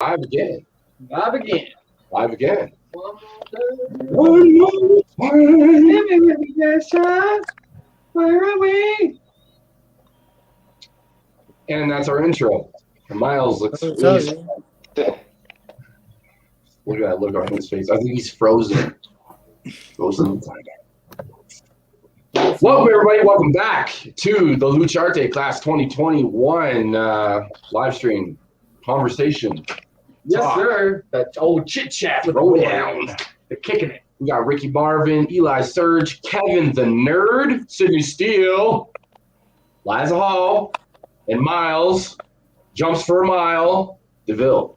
Live again. Live again. Live again. One more time. Where are we? And that's our intro. Miles looks I'll really tell you. Look at that look on his face. I think he's frozen. Frozen. Welcome, everybody. Welcome back to the Lucharte Class 2021 live stream conversation. Yes, Talk. sir. That old chit chat with Throw the down. boys. They're kicking it. We got Ricky Marvin, Eli Surge, Kevin the Nerd, Sydney Steele, Liza Hall, and Miles. Jumps for a mile, DeVille.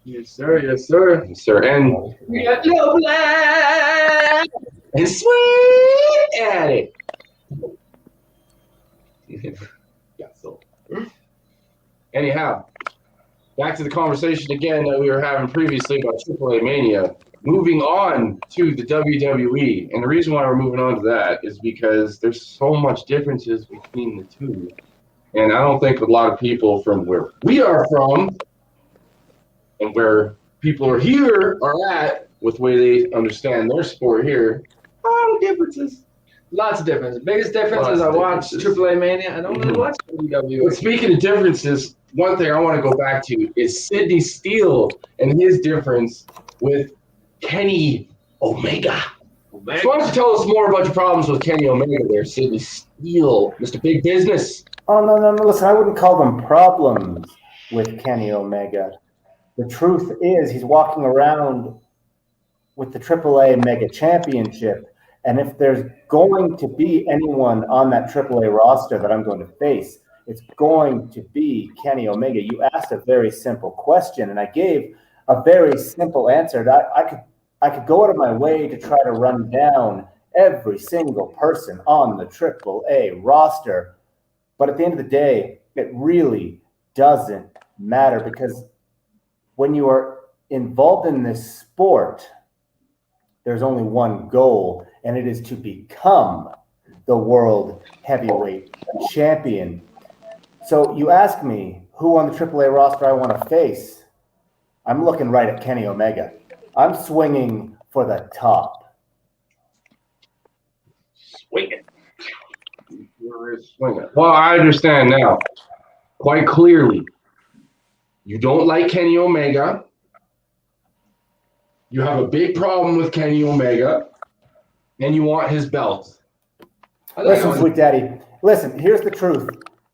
Yes, sir. Yes, sir. Yes, sir. And We got Lil Black. Sweet Addy. Yeah, so. Anyhow, back to the conversation again that we were having previously about AAA Mania. Moving on to the WWE. And the reason why we're moving on to that is because there's so much differences between the two. And I don't think a lot of people from where we are from and where people are here are at with the way they understand their sport here. A lot of differences. Lots of difference. The biggest difference Lots is I of watch differences. AAA Mania. I don't really Mhm. watch WWE. But speaking of differences, one thing I want to go back to is Sydney Steele and his difference with Kenny Omega. So why don't you tell us more about your problems with Kenny Omega there, Sydney Steele, Mr. Big Business? Oh, no. Listen, I wouldn't call them problems with Kenny Omega. The truth is he's walking around with the AAA Mega Championship. And if there's going to be anyone on that AAA roster that I'm going to face, it's going to be Kenny Omega. You asked a very simple question, and I gave a very simple answer. I could go out of my way to try to run down every single person on the AAA roster. But at the end of the day, it really doesn't matter, because when you are involved in this sport, there's only one goal, and it is to become the world heavyweight champion. So you ask me who on the AAA roster I want to face. I'm looking right at Kenny Omega. I'm swinging for the top. Swinging. Well, I understand now quite clearly. You don't like Kenny Omega. You have a big problem with Kenny Omega, and you want his belt. Listen, Sweet Daddy. Listen, here's the truth.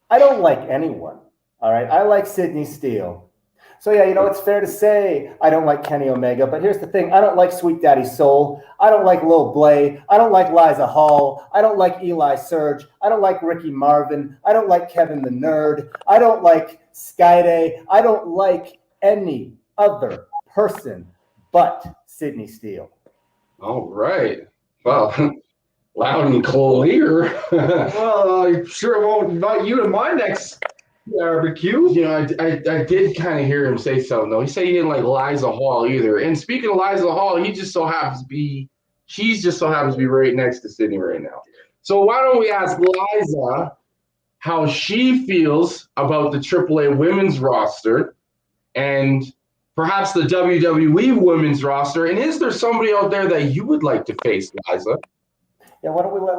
I don't like anyone. All right. I like Sydney Steele. So yeah, it's fair to say I don't like Kenny Omega, but here's the thing. I don't like Sweet Daddy Soul. I don't like Lil Blay. I don't like Liza Hall. I don't like Eli Surge. I don't like Ricky Marvin. I don't like Kevin the Nerd. I don't like Skyday. I don't like any other person but Sydney Steele. All right. Well, loud and clear. Well, I sure won't invite you to my next barbecue. I did kind of hear him say something, though. He said he didn't like Liza Hall either. And speaking of Liza Hall, she's just so happens to be right next to Sydney right now. So why don't we ask Liza how she feels about the AAA women's roster and perhaps the WWE women's roster? And is there somebody out there that you would like to face, Liza? Yeah, why don't we let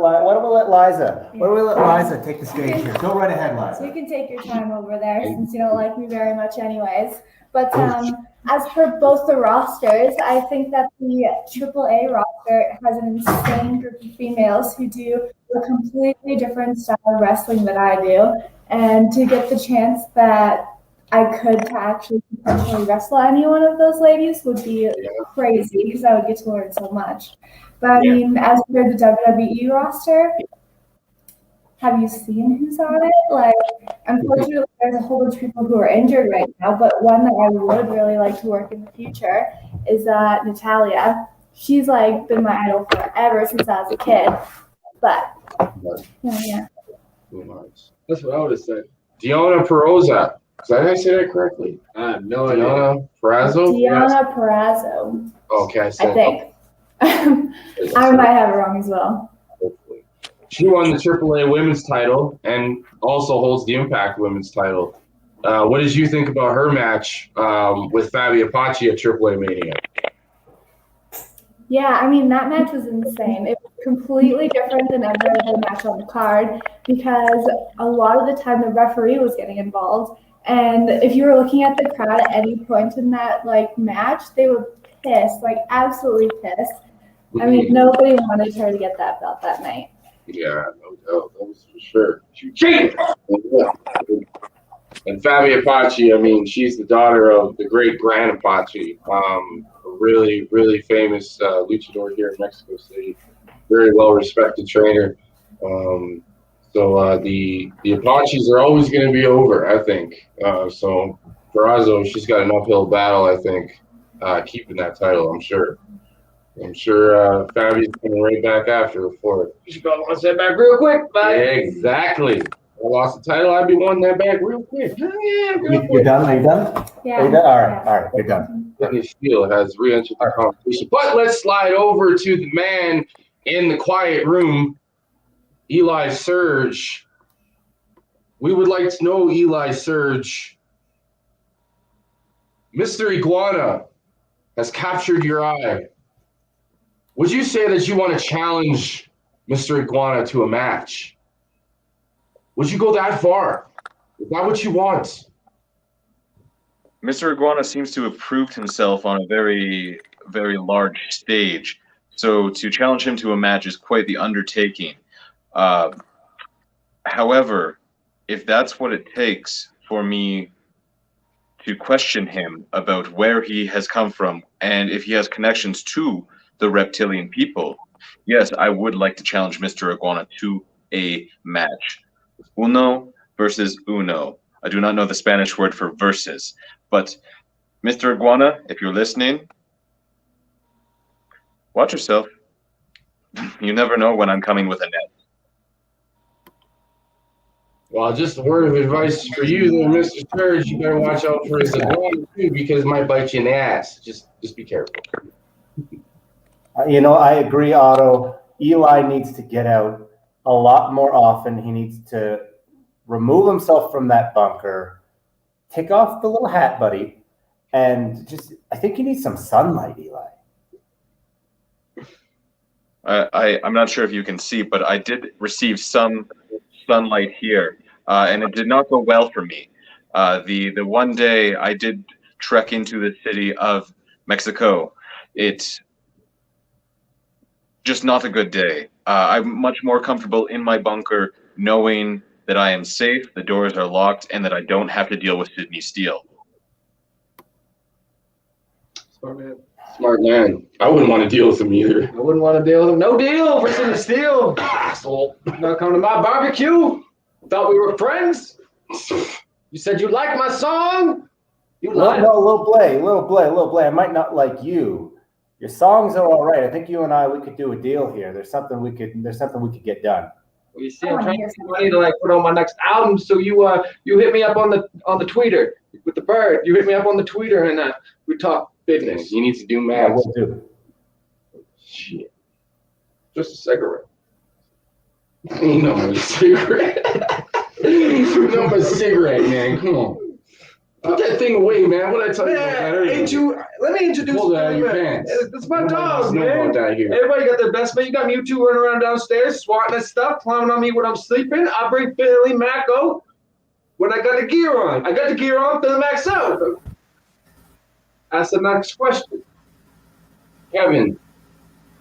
Liza take the stage here? Go right ahead, Liza. You can take your time over there since you don't like me very much anyways. But as for both the rosters, I think that the AAA roster has an insane group of females who do a completely different style of wrestling than I do. And to get the chance that I could to actually potentially wrestle any one of those ladies would be crazy, because I would get to learn so much. But I mean, as for the WWE roster, have you seen who's on it? Like, unfortunately, there's a whole bunch of people who are injured right now, but one that I would really like to work in the future is Natalia. She's like been my idol forever since I was a kid. But yeah. That's what I would have said. Deonna Purrazzo. Did I say that correctly? I have no idea. Deonna Purrazzo? Deonna Purrazzo. Okay, I I think. I might have it wrong as well. Hopefully. She won the AAA women's title and also holds the Impact women's title. What did you think about her match with Fabi Apache at AAA Mania? Yeah, I mean, that match was insane. It was completely different than every other match on the card because a lot of the time the referee was getting involved. And if you were looking at the crowd at any point in that match, they were pissed, absolutely pissed. I mean, nobody wanted her to get that belt that night. Yeah, no doubt. That was for sure. She cheated! And Fabi Apache, I mean, she's the daughter of the great Gran Apache, a really, really famous luchador here in Mexico City. Very well-respected trainer. So the Apaches are always going to be over, I think. So Perazo, she's got an uphill battle, I think, keeping that title, I'm sure. I'm sure Fabi's coming right back after her for it. You should probably want to step back real quick, man. Exactly. I lost the title, I'd be wanting that back real quick. Yeah, real quick. You're done? Are you done? Yeah. Are you done? All right, you're done. Dennis Steele has re-entered the conversation. But let's slide over to the man in the quiet room, Eli Surge. We would like to know, Eli Surge, Mr. Iguana has captured your eye. Would you say that you want to challenge Mr. Iguana to a match? Would you go that far? Is that what you want? Mr. Iguana seems to have proved himself on a very, very large stage. So to challenge him to a match is quite the undertaking. However, if that's what it takes for me to question him about where he has come from and if he has connections to the reptilian people, yes, I would like to challenge Mr. Iguana to a match. Uno versus uno. I do not know the Spanish word for versus, but Mr. Iguana, if you're listening, watch yourself. You never know when I'm coming with a net. Well, just a word of advice for you there, Mr. Surge. You better watch out for his iguana too, because it might bite you in the ass. Just be careful. I agree, Otto. Eli needs to get out a lot more often. He needs to remove himself from that bunker, take off the little hat, buddy, and I think he needs some sunlight, Eli. I'm not sure if you can see, but I did receive some sunlight here, and it did not go well for me. The one day I did trek into the city of Mexico, it's just not a good day. I'm much more comfortable in my bunker knowing that I am safe, the doors are locked, and that I don't have to deal with Sydney Steele. Smart man. I wouldn't want to deal with him either. I wouldn't want to deal with him. No deal for Sydney Steele. Asshole. Not coming to my barbecue. Thought we were friends. You said you liked my song. You lied. No, Lil Blay. I might not like you. Your songs are all right. I think you and we could do a deal here. There's something we could get done. Well, you see, I'm trying to get money to put on my next album. So you hit me up on the tweeter with the bird. You hit me up on the tweeter and we talk business. You need to do Yeah, math. we'll do. Shit. Just a cigarette. Ain't no more cigarette. No more cigarette, man. Come on. Put that thing away, man. What did I tell you about that earlier? Let me introduce Pull you, that out of your man. pants. It's my Nobody dog, wants to know man. about that here. Everybody got their best man. You got Mewtwo running around downstairs, swatting at stuff, climbing on me when I'm sleeping. I bring Billy Macko when I got the gear on. I got the gear on, Billy Max out. Ask the next question. Kevin,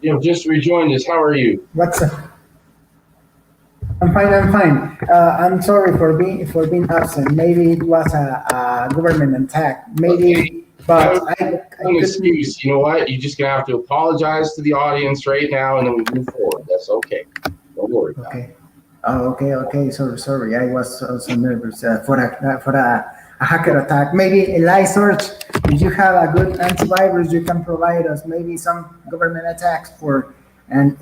you have just rejoined us. How are you? What's up? I'm fine. I'm sorry for being absent. Maybe it was a government attack. Maybe, but I An excuse. You know what? You're just gonna have to apologize to the audience right now, and then we move forward. That's okay. Don't worry about it. Okay. Oh, okay. Sorry. I was so nervous for a hacker attack. Maybe Eli Search, if you have a good antivirus, you can provide us maybe some government attacks and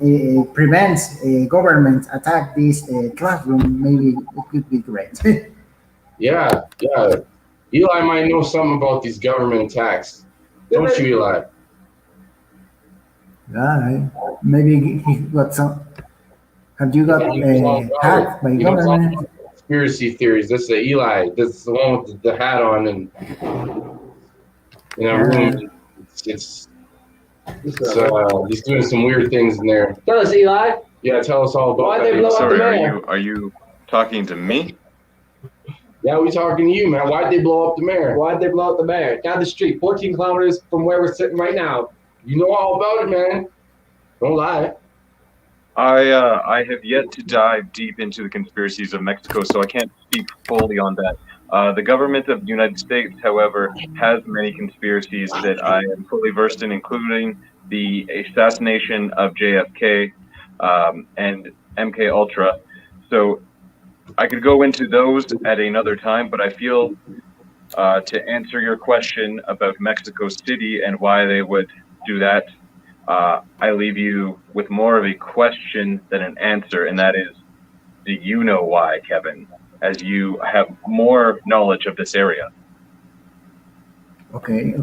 prevents a government attack this classroom. Maybe it could be great. Yeah. Eli might know something about these government attacks. Don't you, Eli? Yeah, maybe he got some. Have you got hacked by government? conspiracy theories. This is Eli. This is the one with the hat on, and room. It's he's doing some weird things in there. Tell us, Eli. Yeah, tell us all about Why'd that. they blow up the Sorry, mayor? are you talking to me? Yeah, we talking to you, man. Why'd they blow up the mayor? Why'd they blow up the mayor? Down the street, 14 kilometers from where we're sitting right now. You know all about it, man. Don't lie. I have yet to dive deep into the conspiracies of Mexico, so I can't speak fully on that. The government of the United States, however, has many conspiracies that I am fully versed in, including the assassination of JFK and MK Ultra. So I could go into those at another time, but I feel to answer your question about Mexico City and why they would do that, I leave you with more of a question than an answer, and that is, do you know why, Kevin, as you have more knowledge of this area? Okay.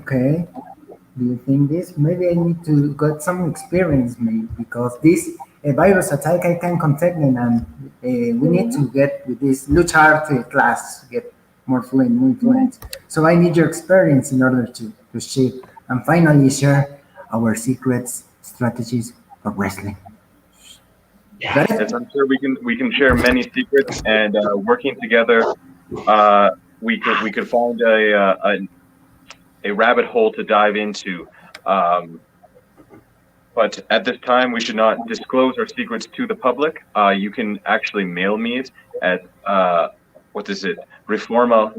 Do you think this? Maybe I need to get some experience, maybe, because this virus attack, I can contact them, and we need to get with this Lucharte class, get more fluent. So I need your experience in order to share and finally share our secrets, strategies for wrestling. Got it? Yes, I'm sure we can share many secrets, and working together, we could find a rabbit hole to dive into. But at this time, we should not disclose our secrets to the public. You can actually mail me it at what is it? Reforma,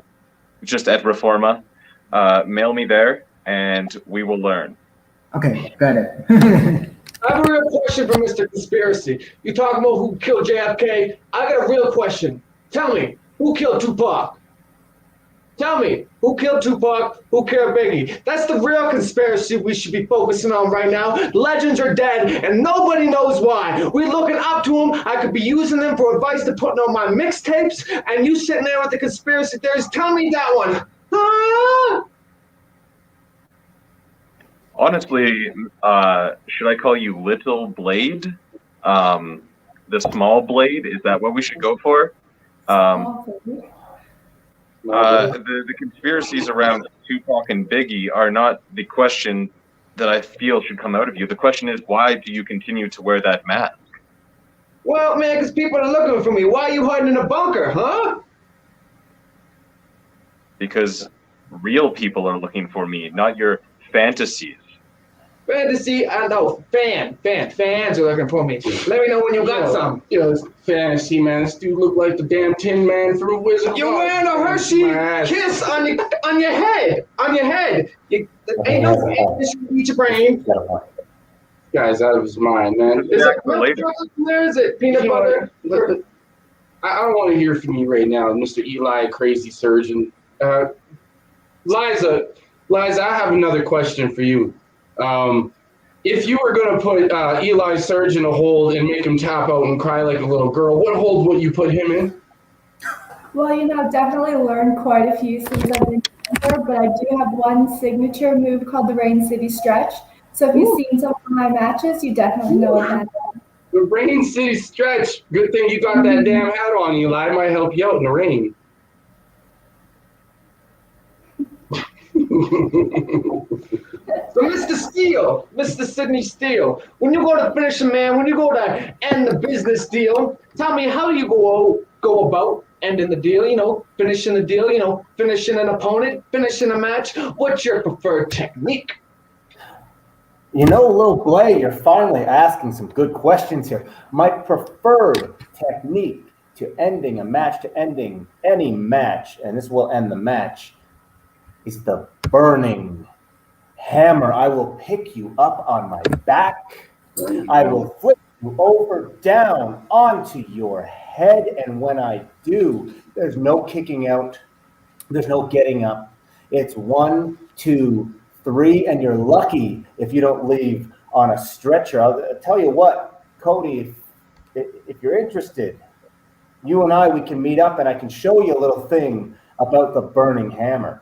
just at Reforma. Mail me there, and we will learn. Okay, got it. I have a real question for Mr. Conspiracy. You talking about who killed JFK? I got a real question. Tell me, who killed Tupac? Tell me, who killed Tupac? Who killed Biggie? That's the real conspiracy we should be focusing on right now. Legends are dead, and nobody knows why. We're looking up to them. I could be using them for advice to put on my mixtapes, and you sitting there with the conspiracy theories. Tell me that one. Ah! Honestly, should I call you Little Blade? The small blade? Is that what we should go for? The conspiracies around Tupac and Biggie are not the question that I feel should come out of you. The question is, why do you continue to wear that mask? Well, man, because people are looking for me. Why are you hiding in a bunker, huh? Because real people are looking for me, not your fantasies. Fantasy, I know. Fans are looking for me. Let me know when you got some. Yo, it's fantasy, man. This dude look like the damn Tin Man through Wizard of You're Oz. wearing a Hershey kiss on your head. Ain't no fantasy in your brain. Guy's out of his mind, man. Is Yeah, it milk chocolate in there? Is it peanut butter? I don't want to hear from you right now, Mr. Eli, crazy surgeon. Liza, I have another question for you. If you were going to put Eli Surge in a hold and make him tap out and cry like a little girl, what hold would you put him in? Well, I've definitely learned quite a few since I've been here, but I do have one signature move called the Rain City Stretch. So if you've seen some of my matches, you definitely know what that is. The Rain City Stretch. Good thing you got that damn hat on, Eli. It might help you out in the rain. So Mr. Sidney Steele, when you go to finish a man, when you go to end the business deal, tell me how you go about ending the deal, finishing the deal, finishing an opponent, finishing a match. What's your preferred technique? Lil Blay, you're finally asking some good questions here. My preferred technique to ending a match, to ending any match, and this will end the match, is the burning hammer. I will pick you up on my back. I will flip you over, down, onto your head. And when I do, there's no kicking out. There's no getting up. It's 1, 2, 3, and you're lucky if you don't leave on a stretcher. I'll tell you what, Cody, if you're interested, you and we can meet up and I can show you a little thing about the burning hammer.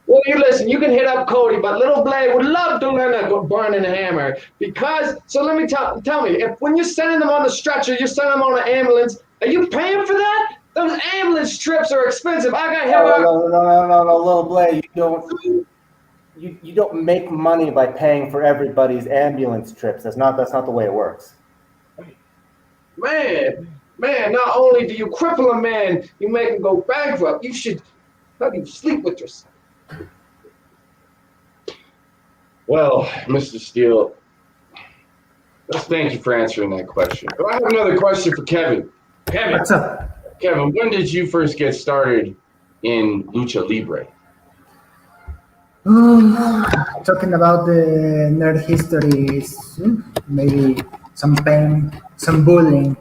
Well, you listen, you can hit up Cody, but Little Blade would love to learn a burning hammer because. So let me tell me, if when you're sending them on the stretcher, you're sending them on an ambulance. Are you paying for that? Those ambulance trips are expensive. I got hit. No, Little Blade, you don't make money by paying for everybody's ambulance trips. That's not the way it works. Man, not only do you cripple a man, you make him go bankrupt. You should. How do you sleep with yourself? Well, Mr. Steele, let's thank you for answering that question. But I have another question for Kevin. What's up? Kevin, when did you first get started in lucha libre? Talking about the nerd histories, maybe some pain, some bullying.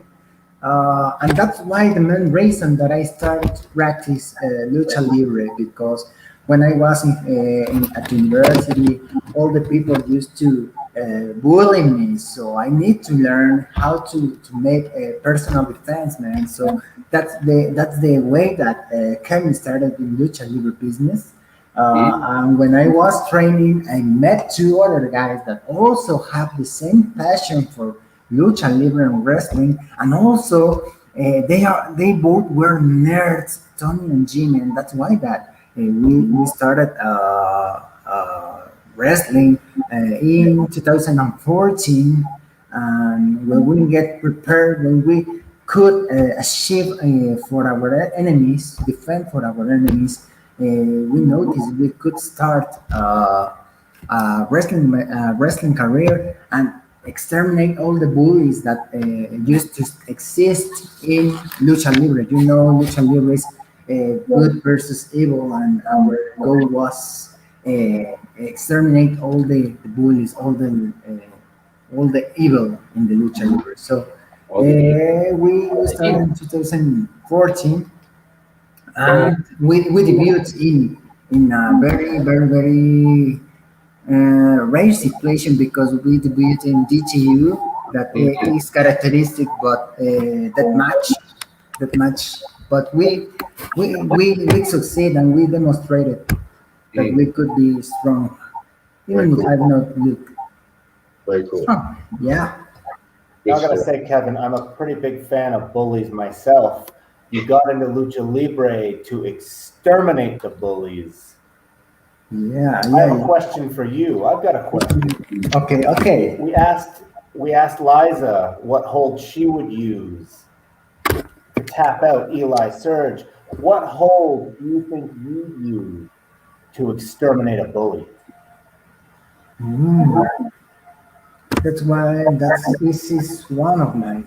And that's why the main reason that I started to practice lucha libre, because when I was at university, all the people used to bully me. So I need to learn how to make a personal defense, man. So that's the way that Kevin started in lucha libre business. And when I was training, I met two other guys that also have the same passion for lucha libre and wrestling, and also they both were nerds, Tony and Jimmy, and that's why that we started wrestling in 2014, and when we get prepared, when we could achieve for our enemies, defend for our enemies, we noticed we could start wrestling career and exterminate all the bullies that used to exist in lucha libre. You know, lucha libre is good versus evil, and our goal was exterminate all the bullies, all the evil in the lucha libre. So we started in 2014, and we debuted in a very rare situation because we debuted in DTU that is characteristic, but that match. But we succeed and we demonstrated that we could be strong, even if I've not looked Very cool. strong. Yeah. I gotta say, Kevin, I'm a pretty big fan of bullies myself. You got into lucha libre to exterminate the bullies. Yeah. I have a question for you. I've got a question. Okay. We asked Liza what hold she would use to tap out Eli Surge. What hold do you think you use to exterminate a bully? That's why this is one of my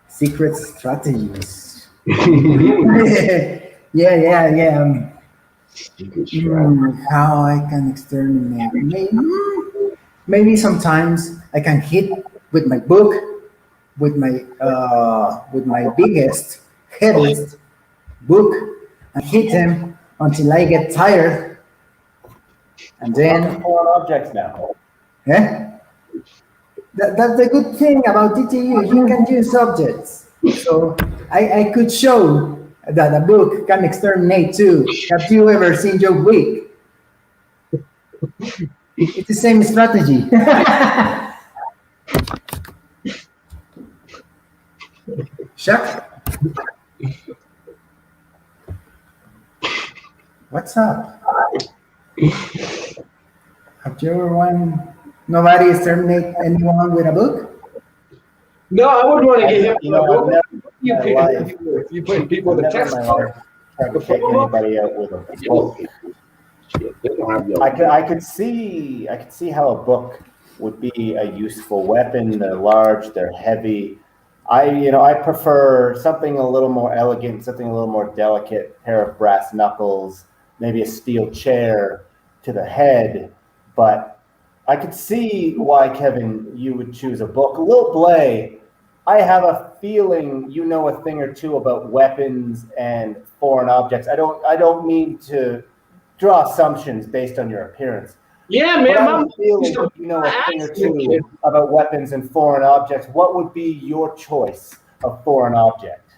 secret strategies. yeah. How I can exterminate? Maybe sometimes I can hit with my book, with my biggest, heaviest book, and hit them until I get tired, and then Foreign objects now. That's the good thing about DTU. You can use objects. So I could show that a book can exterminate too. Have you ever seen Joe Wick? It's the same strategy. Chuck? What's up? Have you ever won? Nobody exterminate anyone with a book? No, I wouldn't want to get hit with a book. I've You put people with a text card. Trying to take anybody out with a book. I could see how a book would be a useful weapon. They're large, they're heavy. I prefer something a little more elegant, something a little more delicate, pair of brass knuckles, maybe a steel chair to the head. But I could see why, Kevin, you would choose a book. Lil Blay, I have a feeling you know a thing or two about weapons and foreign objects. I don't mean to draw assumptions based on your appearance. Yeah, But man. I have a feeling you know a thing or two about weapons and foreign objects. What would be your choice of foreign object?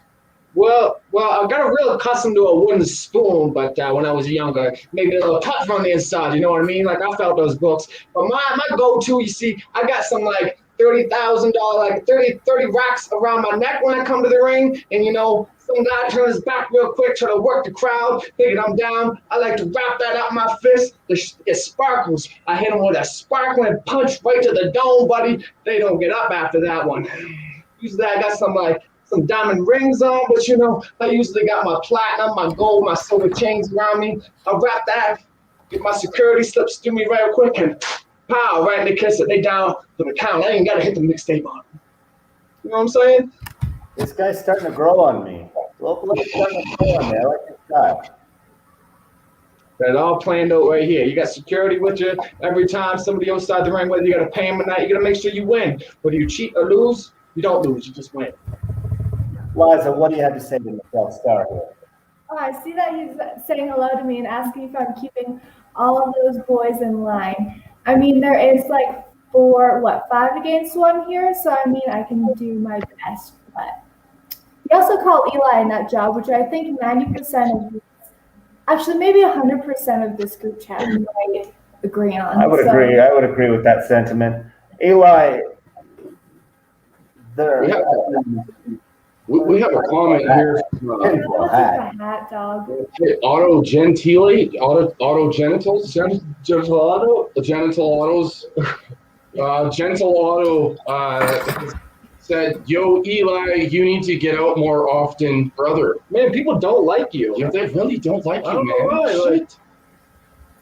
Well, I got real accustomed to a wooden spoon, but when I was younger, maybe a little touch on the inside. You know what I mean? Like I felt those books. But my go-to, you see, I got some like $30,000, like 30 racks around my neck when I come to the ring, and some guy turns his back real quick, try to work the crowd, thinking I'm down. I like to wrap that out my fist. It sparkles. I hit him with a sparkling punch right to the dome, buddy. They don't get up after that one. Usually I got some diamond rings on, but I usually got my platinum, my gold, my silver chains around me. I wrap that, get my security slips through me real quick, and pow, right in the kiss it. They down for the count. I ain't gotta hit the mixtape on them. You know what I'm saying? This guy's starting to grow on me. Local starting to grow on me. I like this guy. That all planned out right here. You got security with you every time somebody outside the ring, whether you got to pay them or not, you got to make sure you win. Whether you cheat or lose, you don't lose, you just win. Liza, what do you have to say to Michelle Starr here? Oh, I see that he's saying hello to me and asking if I'm keeping all of those boys in line. I mean, there is like 5 against 1 here, so I mean, I can do my best. But we also call Eli in that job, which I think 90% of, actually maybe 100% of this group chat might agree on. I would agree. I would agree with that sentiment. Eli, We have a comment here from hat dog. Auto Gentili, Auto Genitals, Genital Autos, Gentle Auto said, "Yo, Eli, you need to get out more often, brother." Man, people don't like you. Yeah, they really don't like you, man. Why. Shit.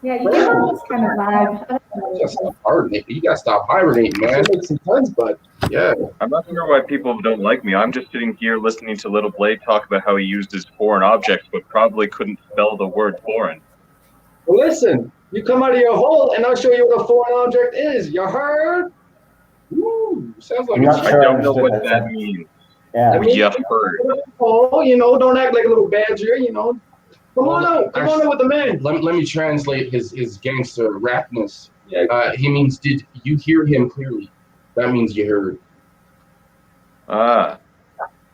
Yeah, you have this kind of vibe. You gotta stop hibernating. You gotta stop hibernating, man. Make some sense, bud. Yeah. I'm not sure why people don't like me. I'm just sitting here listening to Little Blade talk about how he used his foreign objects, but probably couldn't spell the word foreign. Well, listen, you come out of your hole, and I'll show you what a foreign object is. You heard? Woo, sounds like I'm not it's I sure don't know understood what that means. Yeah. I mean, You heard. Oh, don't act like a little badger, Come on out with the man. Let me translate his gangster rapness. Yeah. He means, did you hear him clearly? That means you heard.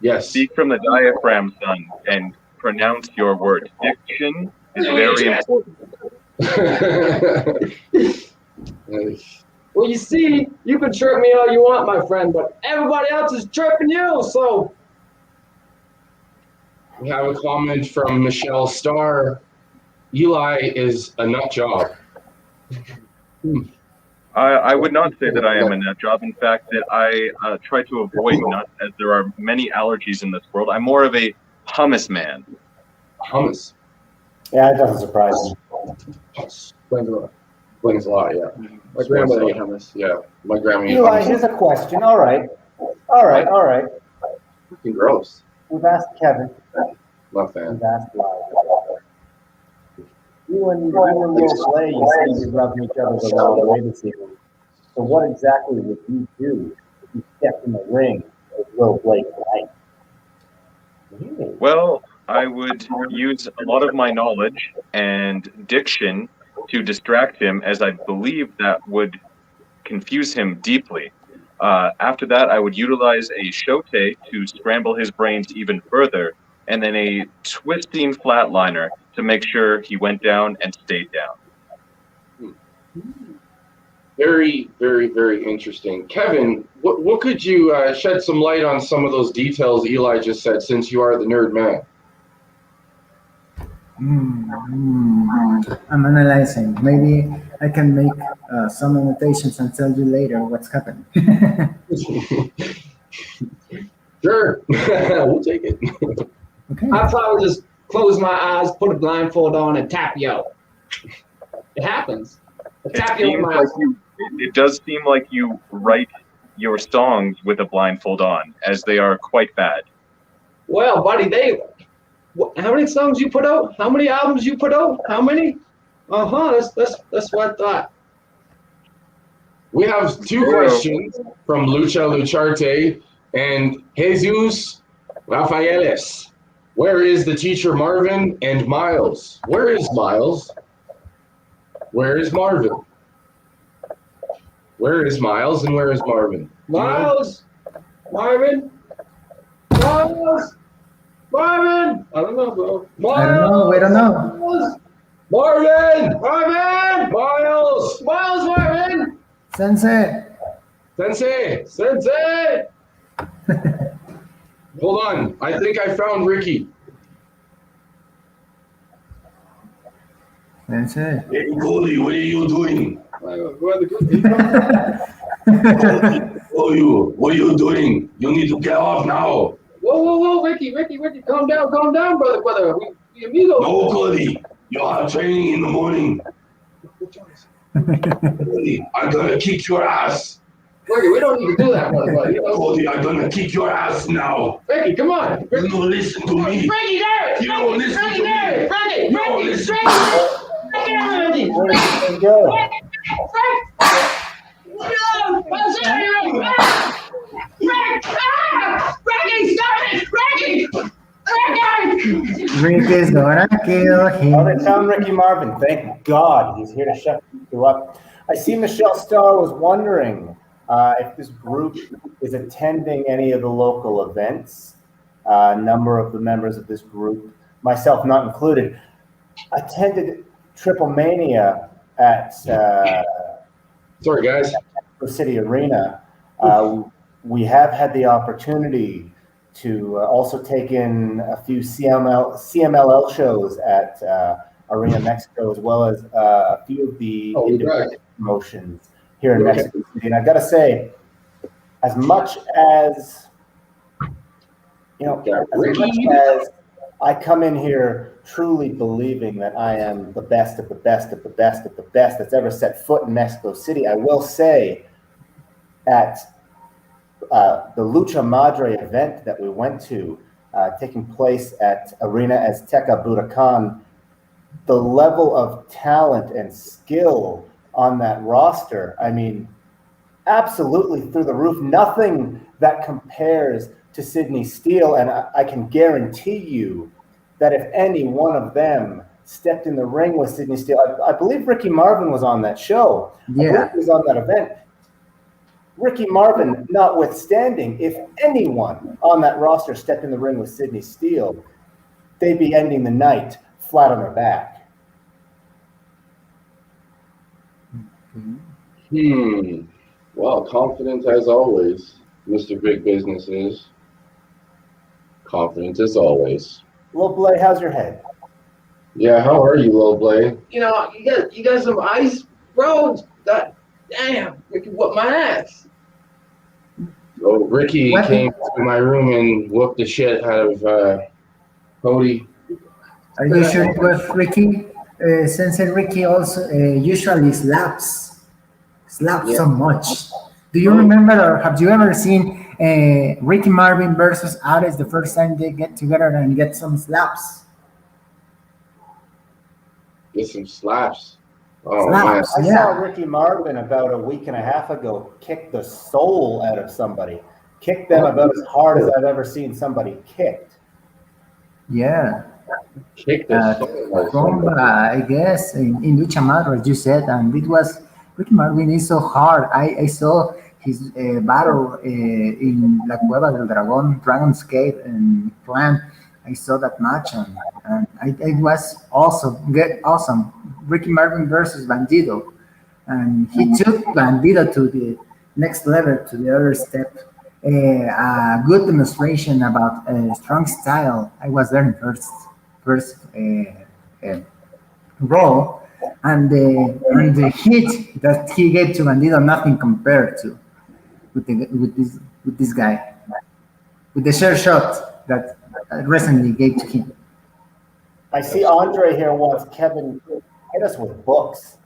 Yes. Speak from the diaphragm, son, and pronounce your words. Diction is very important. Well, you see, you can chirp me all you want, my friend, but everybody else is chirping you, so. We have a comment from Michelle Starr. Eli is a nut job. I would not say that I am a nut job. In fact, that I try to avoid nuts, as there are many allergies in this world. I'm more of a hummus man. Hummus. Yeah, it doesn't surprise me. Explains a lot, yeah. My grandmother ate hummus. Yeah, my grandma ate Eli, hummus. here's a question. All right. Fucking gross. We've asked Kevin. Not fan. We've asked Liza. You and Will Blay, you said you rubbed each other the wrong way this evening. So what exactly would you do if you stepped in the ring with Will Blay tonight? Well, I would use a lot of my knowledge and diction to distract him, as I believe that would confuse him deeply. After that, I would utilize a shote to scramble his brains even further, and then a twisting flatliner to make sure he went down and stayed down. Very, very, very interesting. Kevin, what could you shed some light on some of those details Eli just said, since you are the nerd man? I'm analyzing. Maybe I can make some annotations and tell you later what's happening. Sure, we'll take it. Okay. I'd probably just close my eyes, put a blindfold on, and tap you out. It happens. It does seem like you write your songs with a blindfold on, as they are quite bad. Well, buddy, how many songs you put out? How many albums you put out? How many? That's what I thought. We have two questions from Lucharte and Jesus Rafaeles. Where is the teacher Marvin and Miles? Where is Miles? Where is Marvin? Where is Miles and where is Marvin? Miles, Marvin, Miles, Marvin! I don't know, bro. I don't know. We don't know. Marvin! Marvin! Miles! Miles, Marvin! Sensei. Sensei! Hold on. I think I found Ricky. Sensei. Hey, Cody, what are you doing? What are you doing? You need to get off now. Whoa, Ricky, calm down, brother. We amigos. No, Cody, you have training in the morning. Cody, I'm gonna kick your ass. Ricky, we don't need to do that, brother. You know? Cody, I'm gonna kick your ass now. Ricky, come on. You don't listen to me. Ricky, there! You don't listen to me. Ricky, You don't listen to Ricky! Where did he go? Ricky, stop it! Ricky! Ricky's gonna kill Oh, him. they found Ricky Marvin. Thank God. He's here to shut you up. I see Michelle Starr was wondering if this group is attending any of the local events. A number of the members of this group, myself not included, attended Triple Mania at Sorry, guys. the City Arena. We have had the opportunity to also take in a few CMLL shows at Arena Mexico, as well as a few of the independent promotions here in Mexico City. And I've got to say, as much as I come in here truly believing that I am the best of the best of the best of the best that's ever set foot in Mexico City, I will say at the Lucha Madre event that we went to, taking place at Arena Azteca Butacan, the level of talent and skill on that roster, I mean, absolutely through the roof. Nothing that compares to Sydney Steele, and I can guarantee you that if any one of them stepped in the ring with Sydney Steele, I believe Ricky Marvin was on that show. Yeah. I believe he was on that event. Ricky Marvin, notwithstanding, if anyone on that roster stepped in the ring with Sydney Steele, they'd be ending the night flat on their back. Well, confident as always, Mr. Big Business is. Confident as always. Lil Blay, how's your head? Yeah, how are you, Lil Blay? You know, you got some ice, bro. That damn, Ricky whooped my ass. So Ricky came to my room and whooped the shit out of Cody. Are you sure it was Ricky? Sensei Ricky also usually slaps so much. Do you remember, or have you ever seen Ricky Marvin versus Ares the first time they get together and get some slaps? Get some slaps. Oh, Slaps. man. I saw Ricky Marvin about a week and a half ago kick the soul out of somebody. Kick them about as hard as I've ever seen somebody kicked. Yeah. Kick the shit out of From, somebody. I guess, in Lucha Madre, as you said, and it was, Ricky Marvin is so hard. I saw his battle in La Cueva del Dragón, Dragon's Cave in Clan. I saw that match, and it was awesome. Ricky Marvin versus Bandido. And he took Bandido to the next level, to the other step. A good demonstration about strong style. I was there in first row, and the hit that he gave to Bandido, nothing compared to with this guy, with the share shot that recently gave to him. I see Andre here wants Kevin hit us with books.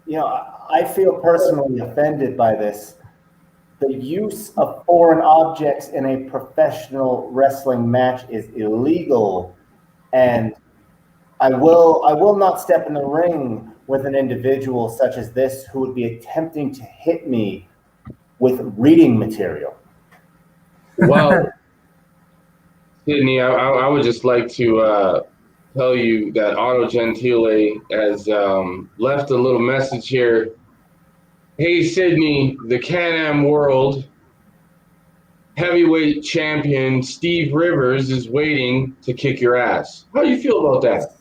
You know, I feel personally offended by this. The use of foreign objects in a professional wrestling match is illegal, and I will not step in the ring with an individual such as this who would be attempting to hit me with reading material. Well, Sydney, I would just like to tell you that Otto Gentile has left a little message here. Hey, Sydney, the Can-Am world heavyweight champion Steve Rivers is waiting to kick your ass. How do you feel about that?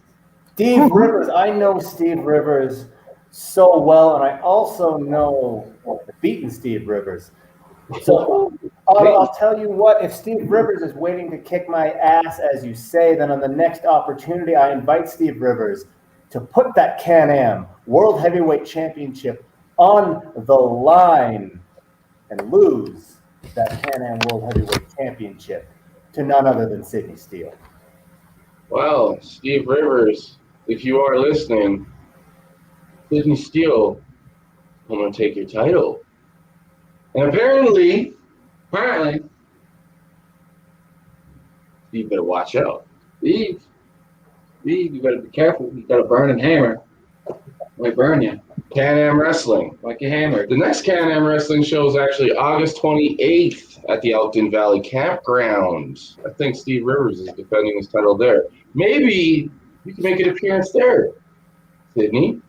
Steve Rivers, I know Steve Rivers so well, and I also know the beaten Steve Rivers. So I'll tell you what, if Steve Rivers is waiting to kick my ass, as you say, then on the next opportunity, I invite Steve Rivers to put that Can-Am World Heavyweight Championship on the line and lose that Can-Am World Heavyweight Championship to none other than Sidney Steele. Well, Steve Rivers, if you are listening, Sidney Steele, I'm going to take your title. And apparently, you better watch out. Steve, you gotta be careful. You got a burning hammer. Might burn you. Can-Am Wrestling. Like a hammer. The next Can-Am Wrestling show is actually August 28th at the Elkton Valley Campground. I think Steve Rivers is defending his title there. Maybe you can make an appearance there, Sydney.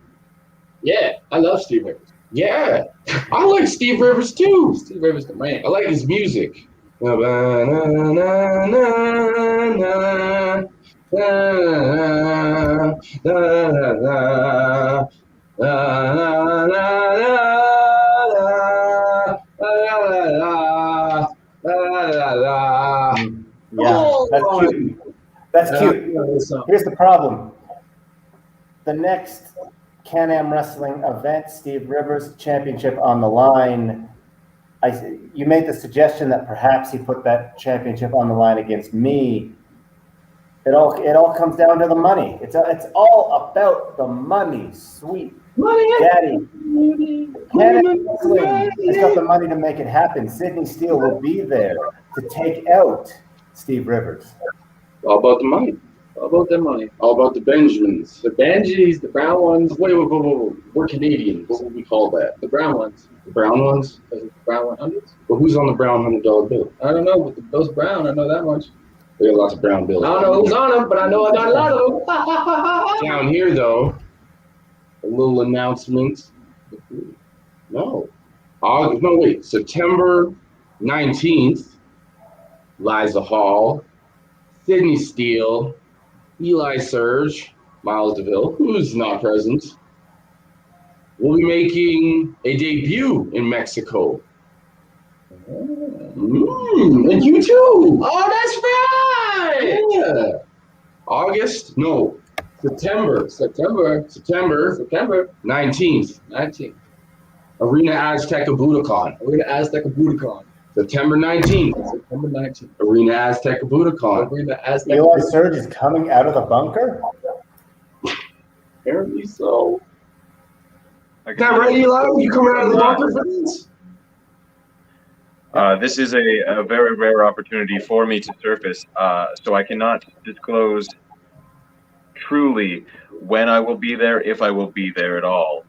Yeah, I love Steve Rivers. Yeah, I like Steve Rivers too. Steve Rivers the man. I like his music. Yeah, that's cute. That's cute. Here's the problem. The next Can-Am Wrestling event, Steve Rivers Championship on the line. You made the suggestion that perhaps he put that championship on the line against me. It all comes down to the money. It's all about the money, sweet daddy. Can-Am Wrestling has got the money to make it happen. Sidney Steele will be there to take out Steve Rivers. All about the money. All about their money. All about the Benjamins. The Benjis, the brown ones. Wait. We're Canadians. What would we call that? The brown ones. The brown ones? The brown 100s? Well, who's on the brown $100 bill? I don't know, but those brown, I know that much. There are lots of brown bills. I don't know who's on them, but I know I got a lot of them. Down here, though, a little announcement. No. September 19th, Liza Hall, Sidney Steele, Eli Surge, Miles DeVille, who's not present, will be making a debut in Mexico. And you too. Oh, that's right. Yeah. September 19th. 19. Arena Azteca Budokan. Arena Azteca Budokan. September 19th. September 19th. Arena Azteca Budokan. Arena Azteca. Eli Surge is coming out of the bunker? Apparently so. Is that right, Eli? You coming out of the bunker for this? This is a very rare opportunity for me to surface, so I cannot disclose truly when I will be there, if I will be there at all.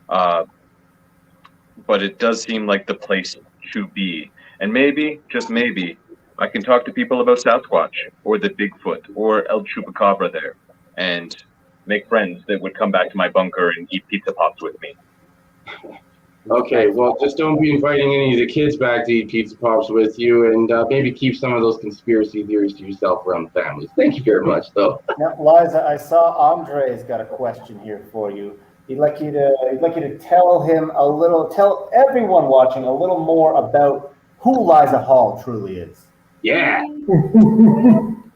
But it does seem like the place to be. And maybe, just maybe, I can talk to people about Sasquatch, or the Bigfoot, or El Chupacabra there, and make friends that would come back to my bunker and eat pizza pops with me. Okay, well, just don't be inviting any of the kids back to eat pizza pops with you, and maybe keep some of those conspiracy theories to yourself around the families. Thank you very much, though. Now, Liza, I saw Andre's got a question here for you. He'd like you to tell everyone watching a little more about who Liza Hall truly is. Yeah.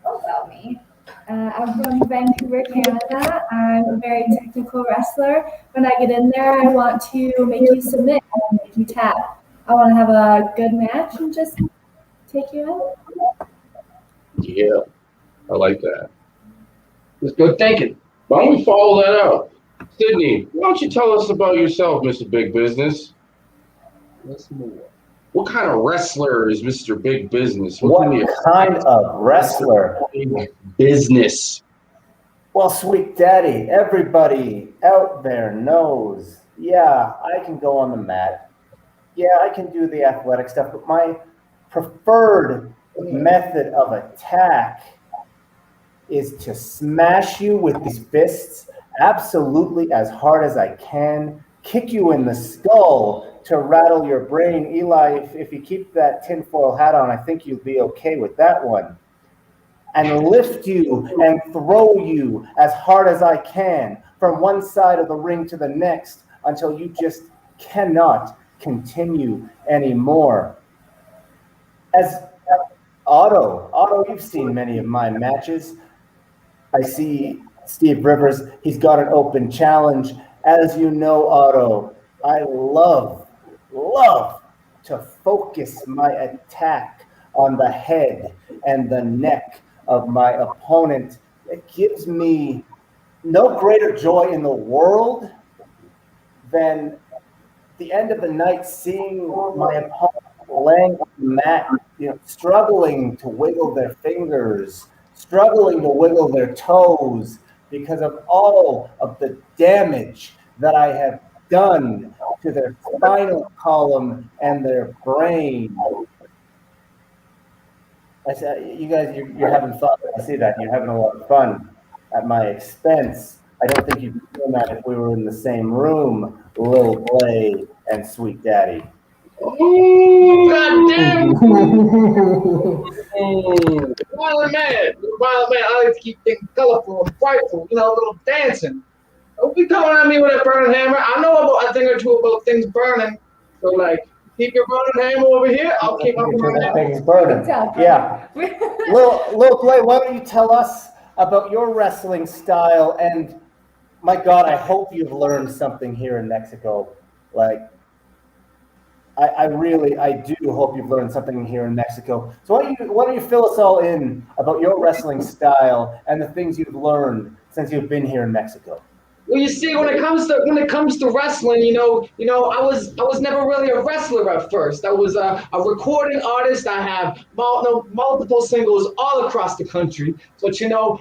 About me. I'm from Vancouver, Canada. I'm a very technical wrestler. When I get in there, I want to make you submit and make you tap. I want to have a good match and just take you out. Yeah, I like that. Let's go thinking. Why don't we follow that up? Sydney, why don't you tell us about yourself, Mr. Big Business? Let's move. What kind of wrestler is Mr. Big Business? What kind of wrestler? Business. Well, sweet daddy, everybody out there knows, yeah, I can go on the mat. Yeah, I can do the athletic stuff, but my preferred method of attack is to smash you with these fists absolutely as hard as I can, kick you in the skull to rattle your brain. Eli, if you keep that tinfoil hat on, I think you'll be okay with that one. And lift you and throw you as hard as I can from one side of the ring to the next until you just cannot continue anymore. As Otto, you've seen many of my matches. I see Steve Rivers, he's got an open challenge. As you know, Otto, I love to focus my attack on the head and the neck of my opponent. It gives me no greater joy in the world than the end of the night seeing my opponent laying on the mat, struggling to wiggle their fingers, struggling to wiggle their toes because of all of the damage that I have done to their spinal column and their brain. I said, you guys, you're having fun. I see that. You're having a lot of fun at my expense. I don't think you'd be doing that if we were in the same room, Lil Blay and Sweet Daddy. Ooh, goddamn! Wild man. I like to keep things colorful and frightful, a little dancing. Don't be coming at me with a burning hammer. I know about a thing or two about things burning. So, keep your burning hammer over here. I'll keep up my hammer. Things burning. Yeah. Lil Blay, why don't you tell us about your wrestling style? And my God, I hope you've learned something here in Mexico. I do hope you've learned something here in Mexico. So why don't you fill us all in about your wrestling style and the things you've learned since you've been here in Mexico? Well, you see, when it comes to wrestling, I was never really a wrestler at first. I was a recording artist. I have multiple singles all across the country. But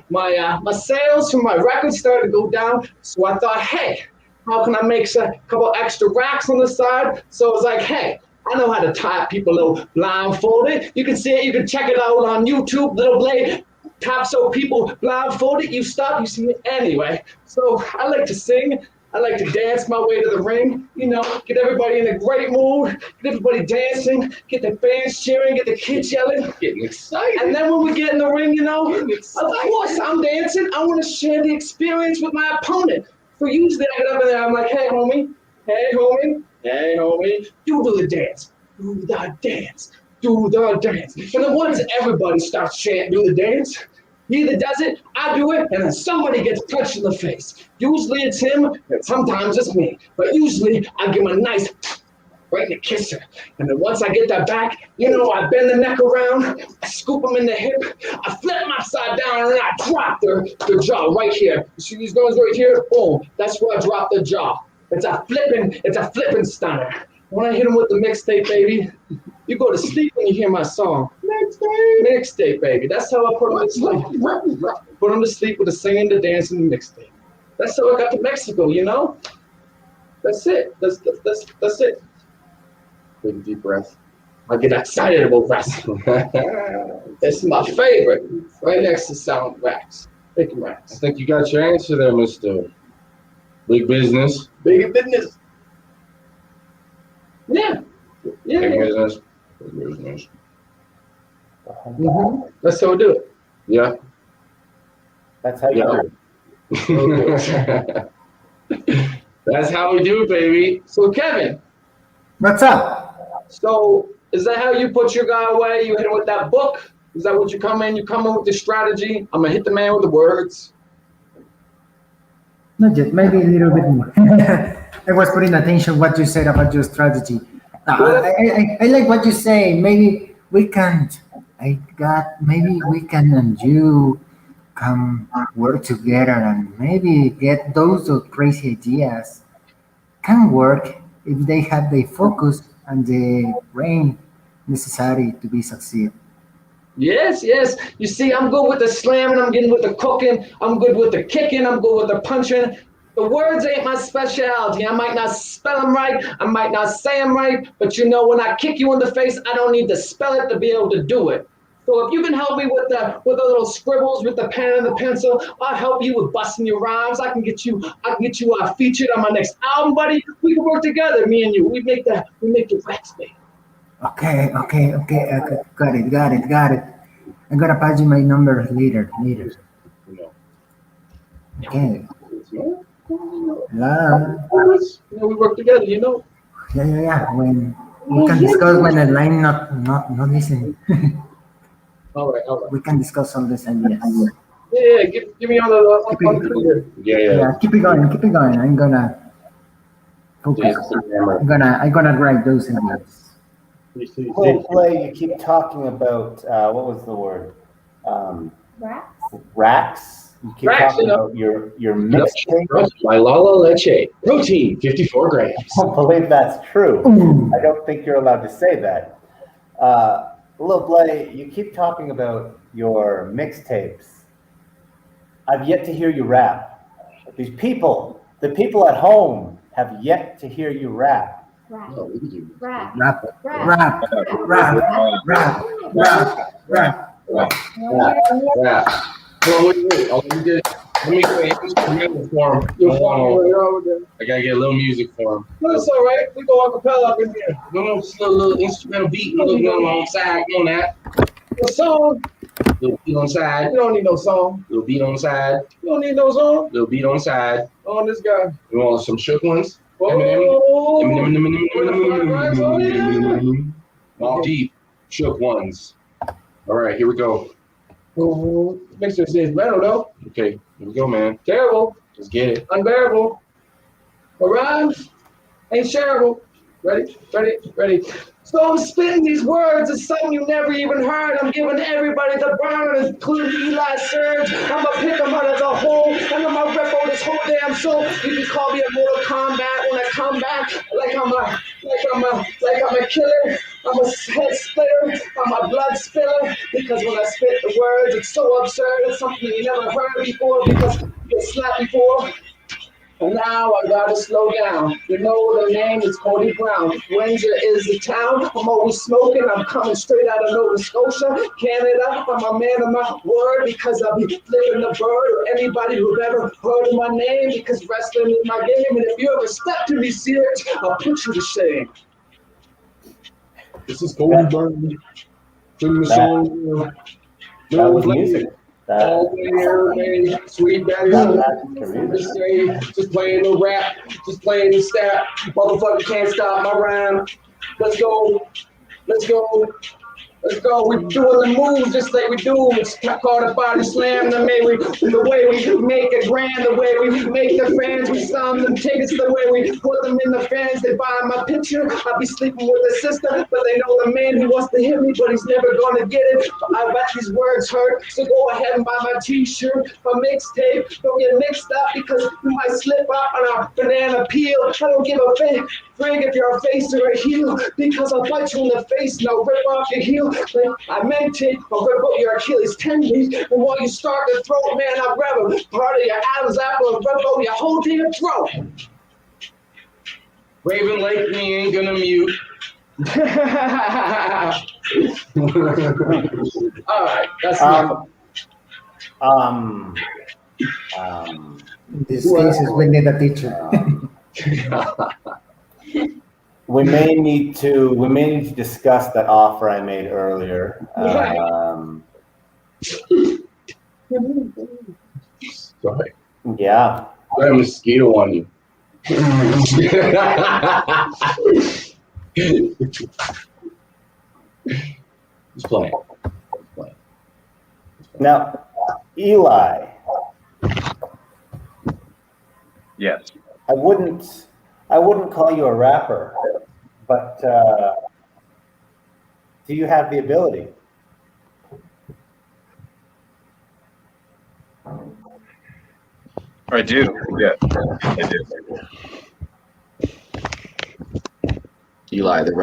my sales from my records started to go down. So I thought, hey, how can I make a couple extra racks on the side? So I was like, hey, I know how to tie people blindfolded. You can see it. You can check it out on YouTube, Lil Blay. Top so people blindfolded, you stop, you see it anyway. So I like to sing, I like to dance my way to the ring, get everybody in a great mood, get everybody dancing, get the fans cheering, get the kids yelling, getting excited. And then when we get in the ring, of course I'm dancing. I want to share the experience with my opponent. So usually I get up in there, I'm like, hey homie, you do the dance, do the dance. Do the dance. And then once everybody starts chanting, do the dance, he either does it, I do it, and then somebody gets punched in the face. Usually it's him, and sometimes it's me. But usually I give him a nice right in the kisser. And then once I get that back, I bend the neck around, I scoop him in the hip, I flip him upside down, and then I drop the jaw right here. You see these guys right here? Boom. That's where I drop the jaw. It's a flipping stunner. When I hit him with the mixtape, baby, you go to sleep when you hear my song. Mixtape, baby. That's how I put him to sleep. Put him to sleep with the singing, the dancing, the mixtape. That's how I got to Mexico, That's it. That's it. Take a deep breath. I get excited about wrestling. It's my favorite. Right next to sound racks. Big I racks. think you got your answer there, Mr. Big Business. Big business. Yeah. Big business. Big business. Mm-hmm. That's how we do it. Yeah. That's how you do it. That's how we do it, baby. So Kevin, What's up? so is that how you put your guy away? You hit him with that book? Is that what you come in? You come in with the strategy? I'm gonna hit the man with the words. Not yet, maybe a little bit more. I was putting attention what you said about your strategy. I like what you say. Maybe we can and you come work together and maybe get those crazy ideas can work if they have the focus and the brain necessary to be succeed. Yes. You see, I'm good with the slamming, I'm good with the cooking, I'm good with the kicking, I'm good with the punching. The words ain't my specialty. I might not spell them right, I might not say them right, but when I kick you in the face, I don't need to spell it to be able to do it. So if you can help me with the little scribbles, with the pen and the pencil, I'll help you with busting your rhymes. I can get you featured on my next album, buddy. We can work together, me and you. We make the Rex, man. Okay. Got it. I'm gonna pass you my number later. You know. Okay. You La. know, we work together, you know. Yeah. When we can discuss when the line not listening. All right. We can discuss all these ideas. Yeah, give me on the Yeah. Keep it going. I'm gonna focus. I'm gonna write those ideas. Well, Play, you keep talking about, what was the word? Rats? Racks? You keep Racks, talking you know. about your mixtape? My Lala Leche. Protein, 54 grams. I don't believe that's true. I don't think you're allowed to say that. Lil Blay, you keep talking about your mixtapes. I've yet to hear you rap. The people at home have yet to hear you rap. Rap. No, we can do Rap. Rap. Rap. Yeah. Well, wait. Let me get an instrumental for him. I gotta get a little music for him. That's all right. We go acapella up in here. No, just a little instrumental beat. A little on side. On that. A song. Little beat on side. You don't need no song. Little beat on side. You don't need no song. Little beat on side. On this guy. You want some shook ones? Oh. All deep. Shook ones. All right, here we go. Oh, makes sense. I don't know. Okay, here we go, man. Terrible. Let's get it. Unbearable. My rhymes ain't shareable. Ready. So I'm spitting these words of something you never even heard. I'm giving everybody the burn, including Eli Surge. I'ma pick them out as a whole, and I'ma rip on this whole damn show. You can call me a Mortal Kombat when I come back, like I'm a killer. I'm a head splitter. I'm a blood spiller. Because when I spit the words, it's so absurd. It's something you never heard before. Because you get slapped before. And now I gotta slow down. You know the name is Cody Brown. Windsor is the town. I'm always smoking. I'm coming straight out of Nova Scotia, Canada. I'm a man of my word because I'll be flipping the bird or anybody who've ever heard of my name because wrestling is my game. And if you ever step to me, serious, I'll put you to shame. This is Cody Brown. Sing the song. That was music. Sweet daddy, just playing the rap, just playing the step. Motherfucker can't stop my rhyme. Let's go. We're doing the moves just like we do. It's called a body slam. The way we make it grand, the way we make the fans. We sell them tickets, the way we put them in the fans. They buy my picture. I be sleeping with the sister, but they know the man who wants to hit me, but he's never gonna get it. I bet these words hurt, so go ahead and buy my t-shirt, my mixtape. Don't get mixed up because you might slip up on a banana peel. I don't give a frig if you're a face or a heel, because I'll bite you in the face and I'll rip off your heel. Like I meditate, I'll rip out your Achilles tendons, and while you start to throat, man, I'll grab a part of your Adam's apple and rip out your whole damn throat. Raven Lake, we ain't gonna mute. All right, that's In these cases, we need a teacher. We may need to discuss that offer I made earlier. Sorry. Yeah. I have a mosquito on you. Just playing. Now, Eli, Yes. I wouldn't call you a rapper, but do you have the ability? I do. Yeah, I do. Eli, the